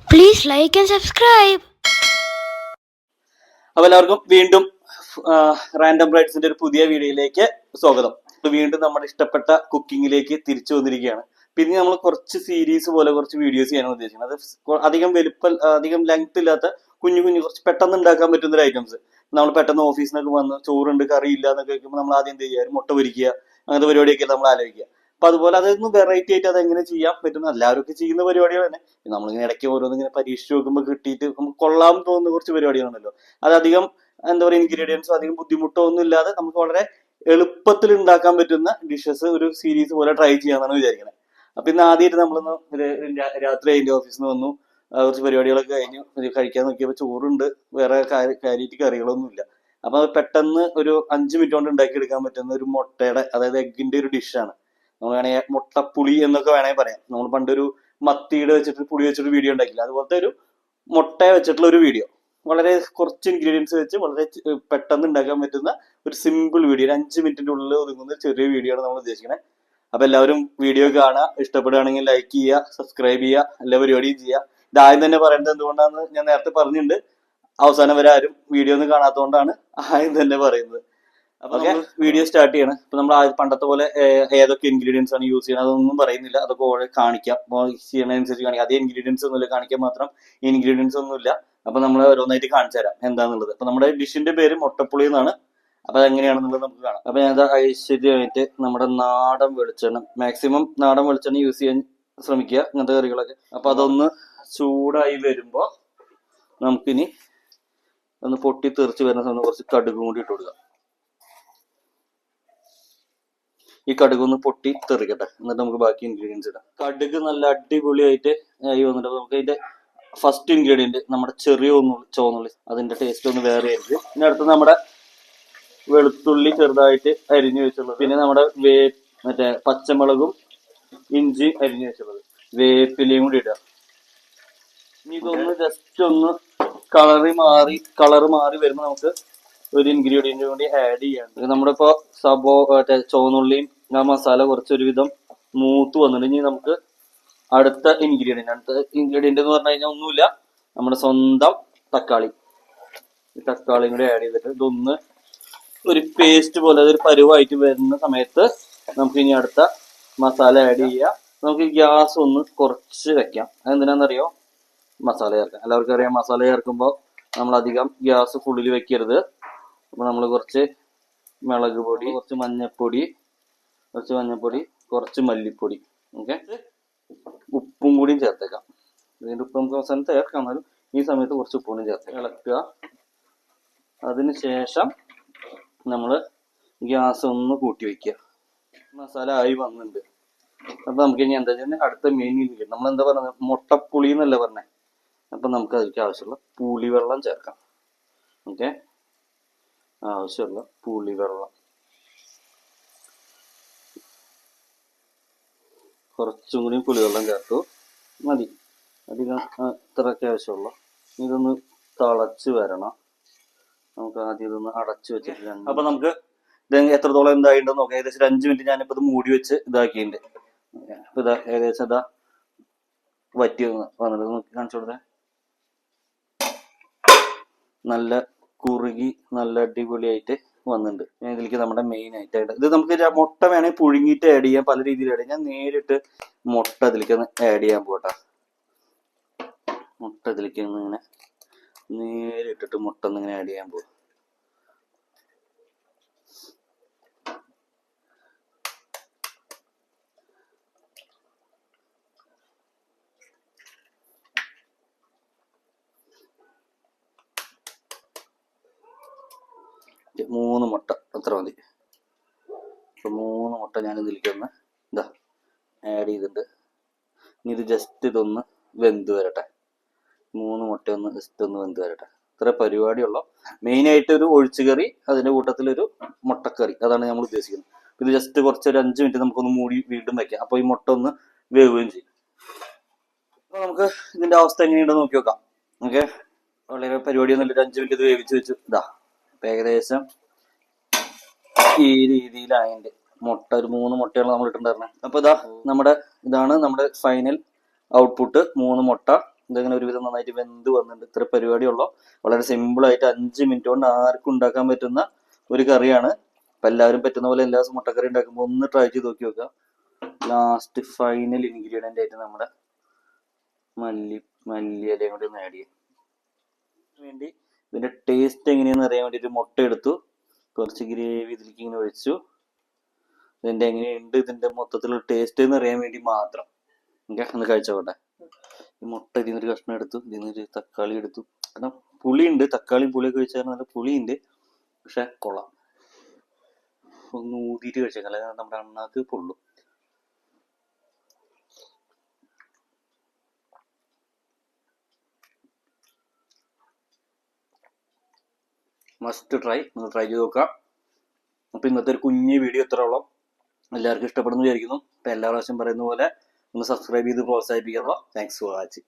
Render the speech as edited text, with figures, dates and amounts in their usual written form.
Please like and subscribe. അപ്പോൾ എല്ലാവർക്കും വീണ്ടും റാൻഡം ബ്രൈഡ്സിന്റെ ഒരു പുതിയ വീഡിയോയിലേക്ക് സ്വാഗതം. വീണ്ടും നമ്മുടെ ഇഷ്ടപ്പെട്ട കുക്കിങ്ങിലേക്ക് തിരിച്ചു വന്നിരിക്കുകയാണ്. പിന്നെ നമ്മൾ കുറച്ച് സീരീസ് പോലെ കുറച്ച് വീഡിയോസ് ചെയ്യാനാണ് ഉദ്ദേശിക്കുന്നത്. അത് അധികം ലെങ്ത് ഇല്ലാത്ത കുഞ്ഞു കുറച്ച് പെട്ടെന്ന് ഉണ്ടാക്കാൻ പറ്റുന്ന ഒരു ഐറ്റംസ്. നമ്മൾ പെട്ടെന്ന് ഓഫീസിൽ നിന്നൊക്കെ വന്ന് ചോറുണ്ട് കറി ഇല്ല എന്നൊക്കെ വെക്കുമ്പോൾ നമ്മൾ ആദ്യം എന്ത് ചെയ്യുക, മുട്ട പൊരിക്കുക, അങ്ങനത്തെ പരിപാടിയൊക്കെ നമ്മൾ ആലോചിക്കുക. അപ്പൊ അതുപോലെ അതൊന്ന് വെറൈറ്റി ആയിട്ട് അതെങ്ങനെ ചെയ്യാൻ പറ്റുന്ന എല്ലാവരും ഒക്കെ ചെയ്യുന്ന പരിപാടികൾ തന്നെ. നമ്മളിങ്ങനെ ഇടയ്ക്ക് ഓരോന്നിങ്ങനെ പരീക്ഷിച്ച് നോക്കുമ്പോൾ കിട്ടിയിട്ട് നമുക്ക് കൊള്ളാൻ തോന്നുന്ന കുറച്ച് പരിപാടികളാണല്ലോ. അതധികം എന്താ പറയുക, ഇൻഗ്രീഡിയൻസും അധികം ബുദ്ധിമുട്ടോ ഒന്നും ഇല്ലാതെ നമുക്ക് വളരെ എളുപ്പത്തിൽ ഉണ്ടാക്കാൻ പറ്റുന്ന ഡിഷസ് ഒരു സീരീസ് പോലെ ട്രൈ ചെയ്യാന്നാണ് വിചാരിക്കുന്നത്. അപ്പൊ ഇന്ന് ആദ്യമായിട്ട് നമ്മളൊന്ന് രാത്രി അതിന്റെ ഓഫീസിൽ നിന്ന് വന്നു, കുറച്ച് പരിപാടികളൊക്കെ കഴിഞ്ഞു കഴിക്കാൻ നോക്കിയപ്പോൾ ചോറുണ്ട്, വേറെ കാര്യമായിട്ട് കറികളൊന്നും ഇല്ല. അപ്പൊ അത് പെട്ടെന്ന് ഒരു 5 മിനിറ്റ് കൊണ്ട് ഉണ്ടാക്കിയെടുക്കാൻ പറ്റുന്ന ഒരു മുട്ടയുടെ, അതായത് എഗ്ഗിന്റെ ഒരു ഡിഷാണ്. നമ്മൾ വേണമെങ്കിൽ മുട്ടപ്പുളി എന്നൊക്കെ വേണമെങ്കിൽ പറയാം. നമ്മൾ പണ്ടൊരു മത്തിയുടെ വെച്ചിട്ട് പുളി വെച്ചിട്ട് വീഡിയോ ഉണ്ടാക്കില്ല, അതുപോലത്തെ ഒരു മുട്ടയെ വെച്ചിട്ടുള്ള ഒരു വീഡിയോ. വളരെ കുറച്ച് ഇൻഗ്രീഡിയൻസ് വെച്ച് വളരെ പെട്ടെന്ന് ഉണ്ടാക്കാൻ പറ്റുന്ന ഒരു സിമ്പിൾ വീഡിയോ, ഒരു 5 മിനിറ്റിന്റെ ഉള്ളിൽ ഒതുങ്ങുന്ന ചെറിയ വീഡിയോ ആണ് നമ്മൾ ഉദ്ദേശിക്കുന്നത്. അപ്പൊ എല്ലാവരും വീഡിയോ കാണുക, ഇഷ്ടപ്പെടുകയാണെങ്കിൽ ലൈക്ക് ചെയ്യുക, സബ്സ്ക്രൈബ് ചെയ്യുക, എല്ലാ പരിപാടിയും ചെയ്യുക. ഇതാദ്യം തന്നെ പറയുന്നത് എന്തുകൊണ്ടാണെന്ന് ഞാൻ നേരത്തെ പറഞ്ഞിട്ടുണ്ട്. അവസാനം വരെ ആരും വീഡിയോ ഒന്നും കാണാത്തതുകൊണ്ടാണ് ആദ്യം തന്നെ പറയുന്നത്. അപ്പൊ വീഡിയോ സ്റ്റാർട്ട് ചെയ്യണം. ഇപ്പൊ നമ്മൾ പണ്ടത്തെ പോലെ ഏതൊക്കെ ഇൻഗ്രീഡിയൻസ് ആണ് യൂസ് ചെയ്യുന്നത് അതൊന്നും പറയുന്നില്ല, അതൊക്കെ ഓരോ കാണിക്കാം, ചെയ്യുന്നതനുസരിച്ച് കാണിക്കാം. അതേ ഇൻഗ്രീഡിയൻസ് ഒന്നുമില്ല, കാണിക്കാൻ മാത്രം ഇൻഗ്രീഡിയൻസ് ഒന്നുമില്ല. അപ്പൊ നമ്മൾ ഓരോന്നായിട്ട് കാണിച്ചു തരാം എന്താന്നുള്ളത്. അപ്പൊ നമ്മുടെ ഡിഷിന്റെ പേര് മുട്ടപ്പുളി എന്നാണ്. അപ്പൊ അതെങ്ങനെയാണെന്നുള്ളത് നമുക്ക് കാണാം. അപ്പൊ ഞാൻ ഐശ്വര്യമായിട്ട് നമ്മുടെ നാടൻ വെളിച്ചെണ്ണ, മാക്സിമം നാടൻ വെളിച്ചെണ്ണ യൂസ് ചെയ്യാൻ ശ്രമിക്കുക ഇങ്ങനത്തെ കറികളൊക്കെ. അപ്പൊ അതൊന്ന് ചൂടായി വരുമ്പോ നമുക്കിനി ഒന്ന് പൊട്ടി തെറിച്ച് വരുന്ന സമയത്ത് കുറച്ച് കടുകും കൂടി ഇട്ട് കൊടുക്കുക. ഈ കടുക് ഒന്ന് പൊട്ടി തെറിക്കട്ടെ, എന്നിട്ട് നമുക്ക് ബാക്കി ഇൻഗ്രീഡിയൻസ് ഇടാം. കടുക് നല്ല അടിപൊളിയായിട്ട് ആയി വന്നിട്ട് നമുക്ക് അതിന്റെ ഫസ്റ്റ് ഇൻഗ്രീഡിയന്റ് നമ്മുടെ ചെറിയ ചുവന്നുള്ളി, അതിന്റെ ടേസ്റ്റ് ഒന്ന് വേറെ ആയിരിക്കും. പിന്നെ അടുത്ത് നമ്മുടെ വെളുത്തുള്ളി ചെറുതായിട്ട് അരിഞ്ഞു വെച്ചുള്ളത്, പിന്നെ നമ്മുടെ മറ്റേ പച്ചമുളകും ഇഞ്ചി അരിഞ്ഞു വെച്ചുള്ളത്, വേപ്പിലയും കൂടി ഇടുക. ഇനി ഇതൊന്ന് ജസ്റ്റ് ഒന്ന് കളറ് മാറി വരുമ്പോൾ നമുക്ക് ഒരു ഇൻഗ്രീഡിയന്റ് കൂടി ആഡ് ചെയ്യാൻ. നമ്മുടെ ഇപ്പൊ ചുവന്നുള്ളിയും ആ മസാല കുറച്ചൊരുവിധം മൂത്ത് വന്നിട്ട് ഇനി നമുക്ക് അടുത്ത ഇൻഗ്രീഡിയന്റ് എന്ന് പറഞ്ഞു കഴിഞ്ഞാൽ ഒന്നുമില്ല, നമ്മുടെ സ്വന്തം തക്കാളി. ഈ തക്കാളിയും കൂടി ആഡ് ചെയ്തിട്ട് ഇതൊന്ന് ഒരു പേസ്റ്റ് പോലെ അതൊരു പരുവായിട്ട് വരുന്ന സമയത്ത് നമുക്ക് ഇനി അടുത്ത മസാല ആഡ് ചെയ്യാം. നമുക്ക് ഗ്യാസ് ഒന്ന് കുറച്ച് വെക്കാം. അതെന്തിനാണെന്നറിയോ? മസാല ചേർക്കാം. എല്ലാവർക്കും അറിയാം, മസാല ചേർക്കുമ്പോൾ നമ്മൾ അധികം ഗ്യാസ് ഫുള്ളിൽ വെക്കരുത്. അപ്പൊ നമ്മൾ കുറച്ച് മുളക് പൊടി, കുറച്ച് മഞ്ഞപ്പൊടി, കുറച്ച് മല്ലിപ്പൊടി, ഓക്കെ, ഉപ്പും കൂടിയും ചേർത്തേക്കാം. ഇതിൻ്റെ ഉപ്പ് നമുക്ക് അവസാനം ചേർക്കാം, എന്നാലും ഈ സമയത്ത് കുറച്ച് ഉപ്പും കൂടി ചേർത്ത് ഇളക്കുക. അതിനുശേഷം നമ്മൾ ഗ്യാസ് ഒന്ന് കൂട്ടി വെക്കുക. മസാല ആയി വന്നിട്ടുണ്ട്. അപ്പൊ നമുക്ക് ഇനി എന്താ ചെയ്യുന്നത്, അടുത്ത മെയിൻ ഇൻഗ്രീഡിയന്റ് നമ്മൾ എന്താ പറയുന്നത്, മുട്ടപ്പുളി എന്നല്ലേ പറഞ്ഞേ. അപ്പൊ നമുക്ക് അതിലേക്ക് ആവശ്യമുള്ള പുളിവെള്ളം ചേർക്കാം. ഓക്കെ, ആവശ്യമുള്ള പുളിവെള്ളം കുറച്ചും കൂടി പുളിവെള്ളം ചേർത്തു, മതി. അധികം ഇത്രയൊക്കെ ആവശ്യമുള്ളൂ. ഇതൊന്ന് തിളച്ച് വരണം. നമുക്ക് ആദ്യം ഇതൊന്ന് അടച്ചു വെച്ചിട്ട് അപ്പൊ നമുക്ക് ഇത് എത്രത്തോളം എന്തായിട്ടുണ്ടെന്ന് നോക്കാം. ഏകദേശം 5 മിനിറ്റ് ഞാനിപ്പോ ഇത് മൂടി വെച്ച് ഇതാക്കിയിട്ടുണ്ട്. അപ്പൊ ഇതാ ഏകദേശം ഇതാ വറ്റി വന്നിട്ട് നോക്കി കാണിച്ചു കൊടുത്തേ. നല്ല കുറുകി നല്ല അടിപൊളിയായിട്ട് വന്നിട്ടുണ്ട്. ഇതിലേക്ക് നമ്മുടെ മെയിൻ ആയിട്ട് ഇത് നമുക്ക് മുട്ട വേണമെങ്കിൽ പുഴുങ്ങിയിട്ട് ആഡ് ചെയ്യാം, പല രീതിയിൽ ആഡ് ചെയ്യാം. ഞാൻ നേരിട്ട് മുട്ട ഇതിലേക്ക് ഒന്ന് ആഡ് ചെയ്യാൻ പോട്ടെ. മുട്ട ഇതിലേക്ക് ഇങ്ങനെ നേരിട്ടിട്ട് മുട്ട ഒന്നിങ്ങനെ ആഡ് ചെയ്യാൻ പോകും. മൂന്ന് മുട്ട അത്ര മതി. അപ്പൊ 3 മുട്ട ഞാൻ ഇതിലേക്ക് ഒന്ന് ഇതാ ആഡ് ചെയ്തിട്ട് ഇനി ഇത് ജസ്റ്റ് ഇതൊന്ന് വെന്ത് വരട്ടെ. 3 മുട്ട ഒന്ന് ജസ്റ്റ് ഒന്ന് വെന്ത് വരട്ടെ. ഇത്ര പരിപാടിയുള്ളൂ. മെയിനായിട്ട് ഒരു ഒഴിച്ചുകറി, അതിന്റെ കൂട്ടത്തിലൊരു മുട്ടക്കറി, അതാണ് നമ്മൾ ഉദ്ദേശിക്കുന്നത്. ഇത് ജസ്റ്റ് കുറച്ചൊരു 5 മിനിറ്റ് നമുക്കൊന്ന് മൂടി വീണ്ടും വെക്കാം. അപ്പൊ ഈ മുട്ട ഒന്ന് വേവുകയും ചെയ്യും. അപ്പൊ നമുക്ക് ഇതിന്റെ അവസ്ഥ എങ്ങനെയുണ്ടെന്ന് നോക്കി നോക്കാം. ഓക്കെ, വളരെ പരിപാടിയൊന്നുമില്ല. 5 മിനിറ്റ് ഇത് വേവിച്ച് വെച്ചു. ഇതാ ഏകദേശം ഈ രീതിയിലായതിന്റെ മുട്ട ഒരു 3 മുട്ടയാണ് നമ്മൾ ഇട്ടുണ്ടായിരുന്നത്. അപ്പൊ ഇതാണ് നമ്മുടെ ഫൈനൽ ഔട്ട്പുട്ട്. 3 മുട്ട ഇതങ്ങനെ ഒരുവിധം നന്നായിട്ട് വെന്ത് വന്നിട്ടുണ്ട്. ഇത്ര പരിപാടിയുള്ളൂ. വളരെ സിമ്പിളായിട്ട് 5 മിനിറ്റ് കൊണ്ട് ആർക്കും ഉണ്ടാക്കാൻ പറ്റുന്ന ഒരു കറിയാണ്. അപ്പം എല്ലാവരും പറ്റുന്ന പോലെ എല്ലാ ദിവസവും മുട്ടക്കറി ഉണ്ടാക്കുമ്പോൾ ഒന്ന് ട്രൈ ചെയ്ത് നോക്കി നോക്കുക. ലാസ്റ്റ് ഫൈനൽ ഇൻഗ്രീഡിയൻ്റ് ആയിട്ട് നമ്മുടെ മല്ലിയിലയും കൂടി ഒന്ന് ആഡ് ചെയ്യാം. വേണ്ടി ഇതിൻ്റെ ടേസ്റ്റ് എങ്ങനെയാണെന്ന് അറിയാൻ വേണ്ടിയിട്ട് മുട്ട എടുത്തു, കുറച്ച് ഗ്രേവി ഇതിലേക്ക് ഇങ്ങനെ ഒഴിച്ചു. ഇതിൻ്റെ എങ്ങനെയുണ്ട് ഇതിൻ്റെ മൊത്തത്തിലുള്ള ടേസ്റ്റ് എന്ന് അറിയാൻ വേണ്ടി മാത്രം ഒന്ന് കഴിച്ചോട്ടെ. ഈ മുട്ട ഇതിൽ നിന്നൊരു കഷ്ണം എടുത്തു, ഇതിൽ നിന്നൊരു തക്കാളി എടുത്തു. കാരണം പുളിയുണ്ട്, തക്കാളിയും പുളിയൊക്കെ കഴിച്ചാൽ നല്ല പുളിയുണ്ട്, പക്ഷെ കൊള്ളാം. ഒന്ന് ഊതിയിട്ട് കഴിച്ചേക്കാം, അല്ലെങ്കിൽ നമ്മുടെ അണ്ണാക്ക് പൊള്ളും. മസ്റ്റ് ട്രൈ, നിങ്ങൾ ട്രൈ ചെയ്ത് നോക്കാം. അപ്പം ഇന്നത്തെ ഒരു കുഞ്ഞ് വീഡിയോ ഇത്രയോളം. എല്ലാവർക്കും ഇഷ്ടപ്പെടുന്നു വിചാരിക്കുന്നു. അപ്പം എല്ലാ പ്രാവശ്യം പറയുന്ന പോലെ ഒന്ന് സബ്സ്ക്രൈബ് ചെയ്ത് പ്രോത്സാഹിപ്പിക്കുക. Thanks for watching.